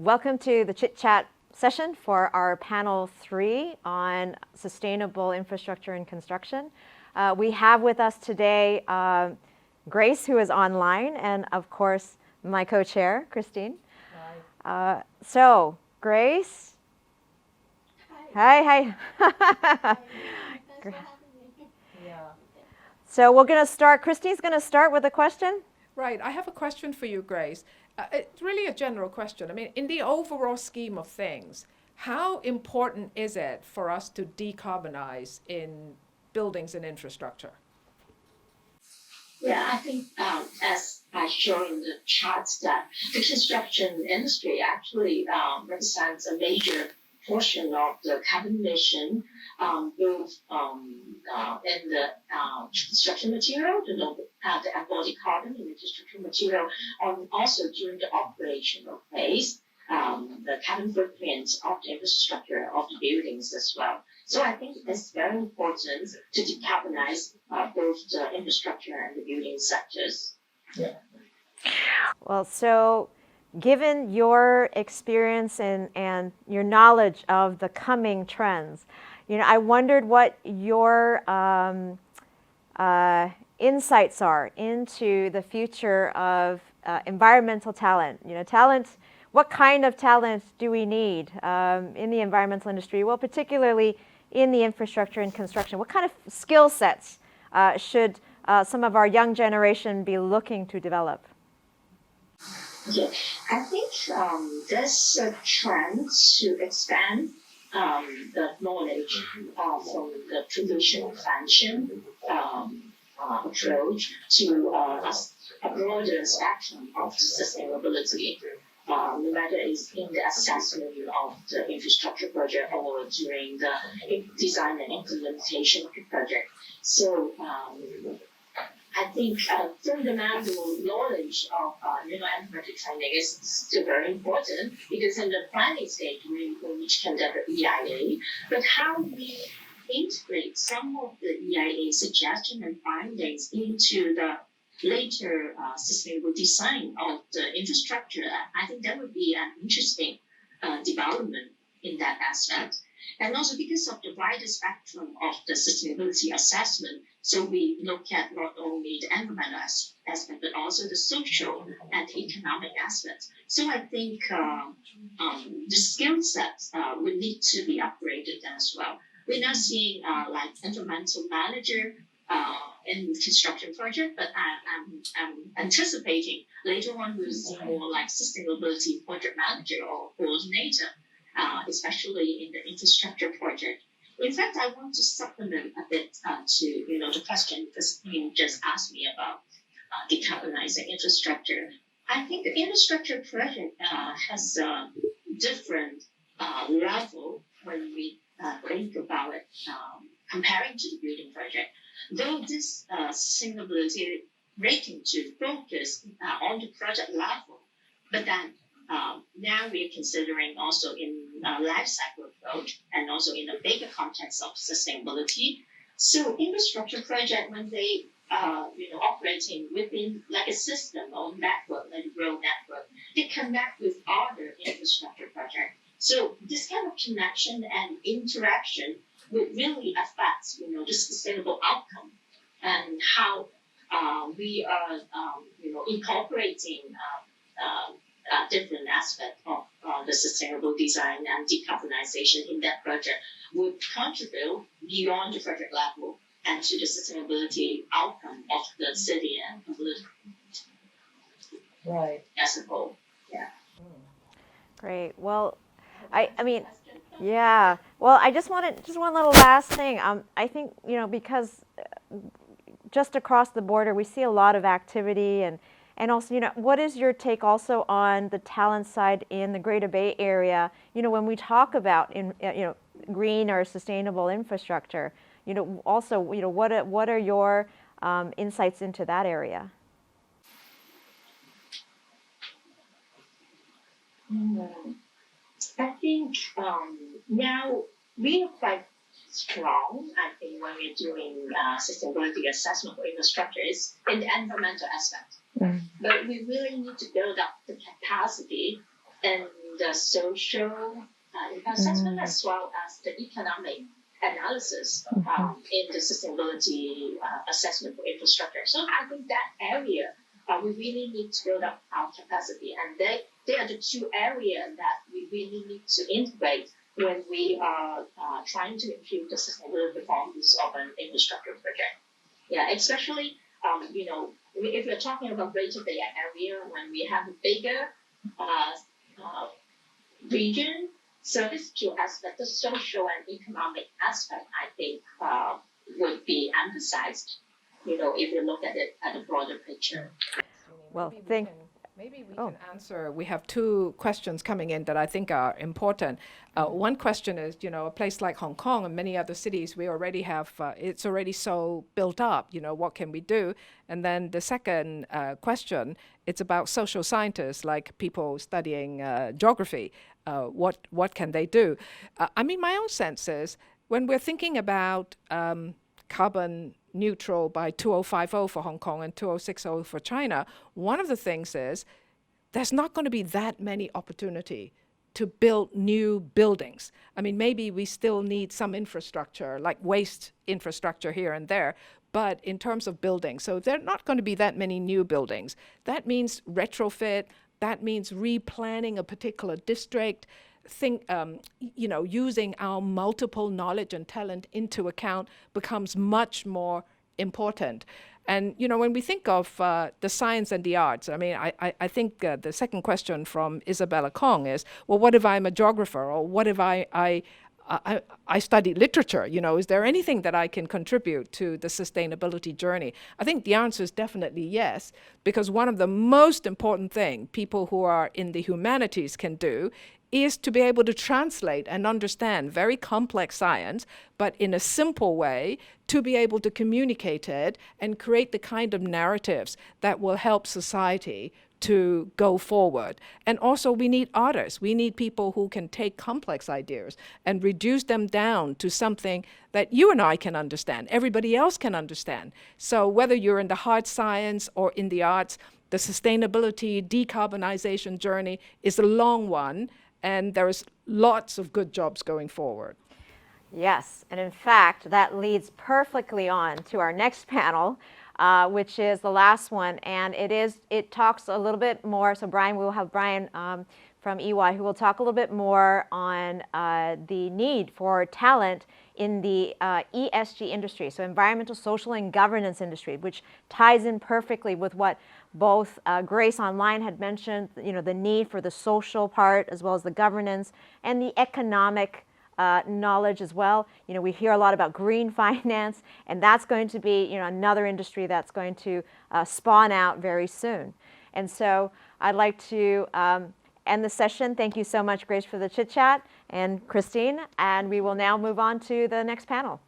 Welcome to the Chit Chat session for our panel 3 on sustainable infrastructure and construction. We have with us today Grace, who is online, and of course my co-chair, Christine. Hi. So, Grace. Hi. Hi. Yeah. So we're going to start. Christine's going to start with a question. Right. I have a question for you, Grace. It's really a general question. I mean, in the overall scheme of things, how important is it for us to decarbonize in buildings and infrastructure? Yeah, I think as I show in the charts that the construction industry actually represents a major portion of the carbon emission, both in the construction material, the embodied carbon in the construction material, and also during the operational phase, the carbon footprint of the infrastructure of the buildings as well. So I think it's very important to decarbonize both the infrastructure and the building sectors. Yeah. Well, so given your experience and your knowledge of the coming trends, I wondered what your insights are into the future of environmental talent. What kind of talent do we need in the environmental industry? Well, particularly in the infrastructure and construction. What kind of skill sets should some of our young generation be looking to develop? Yeah, I think there's a trend to expand the knowledge from the traditional function approach to a broader spectrum of sustainability. No matter it's in the assessment of the infrastructure project or during the design and implementation of the project. So I think fundamental knowledge of environmental training is still very important because in the planning stage we conduct the EIA, but how we integrate some of the EIA suggestions and findings into the later sustainable design of the infrastructure, I think that would be an interesting development in that aspect. And also because of the wider spectrum of the sustainability assessment, so we look at not only the environmental aspect, but also the social and economic aspects. So I think the skill sets would need to be upgraded as well. We're not seeing like environmental manager in the construction project, but I'm anticipating later on we'll see more like sustainability project manager or coordinator, especially in the infrastructure project. In fact, I want to supplement a bit to the question because you just asked me about decarbonizing infrastructure. I think the infrastructure project has a different level when we think about it comparing to the building project. Though this sustainability rating to focus on the project level, but then now we are considering also in life cycle approach and also in the bigger context of sustainability. So infrastructure project, when they operating within like a system or network, like a road network, they connect with other infrastructure projects. So this kind of connection and interaction would really affect the sustainable outcome and how we are incorporating different aspects of the sustainable design and decarbonization in that project would contribute beyond the project level and to the sustainability outcome of the city and community. Right. As a whole. Yeah. Great. Well, I mean, yeah. Well, I just one little last thing. I think because just across the border we see a lot of activity and also what is your take also on the talent side in the Greater Bay Area? When we talk about green or sustainable infrastructure, also what are your insights into that area? I think now we are quite strong. I think when we're doing sustainability assessment for infrastructure is in the environmental aspect. But we really need to build up the capacity and the social impact assessment as well as the economic analysis in the sustainability assessment for infrastructure. So I think that area we really need to build up our capacity, and they are the two areas that we really need to integrate when we are trying to improve the sustainability performance of an infrastructure project. Yeah, especially if we're talking about Greater Bay Area, when we have a bigger region, service to aspect, the social and economic aspect, I think would be emphasized. If you look at it at a broader picture. Well, Maybe we can answer. We have two questions coming in that I think are important. One question is, a place like Hong Kong and many other cities, we already have, it's already so built up, what can we do? And then the second question, it's about social scientists, like people studying geography. What can they do? My own sense is, when we're thinking about carbon neutral by 2050 for Hong Kong and 2060 for China, one of the things is there's not going to be that many opportunity to build new buildings. Maybe we still need some infrastructure, like waste infrastructure here and there, but in terms of buildings, so there are not going to be that many new buildings. That means retrofit, that means replanning a particular district, using our multiple knowledge and talent into account becomes much more important. And, when we think of the science and the arts, I think the second question from Isabella Kong is, well, what if I'm a geographer, or what if I studied literature? Is there anything that I can contribute to the sustainability journey? I think the answer is definitely yes, because one of the most important things people who are in the humanities can do is to be able to translate and understand very complex science, but in a simple way, to be able to communicate it and create the kind of narratives that will help society to go forward. And also we need artists. We need people who can take complex ideas and reduce them down to something that you and I can understand, everybody else can understand. So whether you're in the hard science or in the arts, the sustainability, decarbonization journey is a long one, and there's lots of good jobs going forward. Yes, and in fact, that leads perfectly on to our next panel, which is the last one, and it talks a little bit more. So Brian, we'll have Brian from EY who will talk a little bit more on the need for talent in the ESG industry, so environmental, social, and governance industry, which ties in perfectly with what both Grace Online had mentioned, the need for the social part as well as the governance and the economic knowledge as well. We hear a lot about green finance, and that's going to be another industry that's going to spawn out very soon. And so I'd like to end the session. Thank you so much, Grace, for the chit chat, and Christine, and we will now move on to the next panel.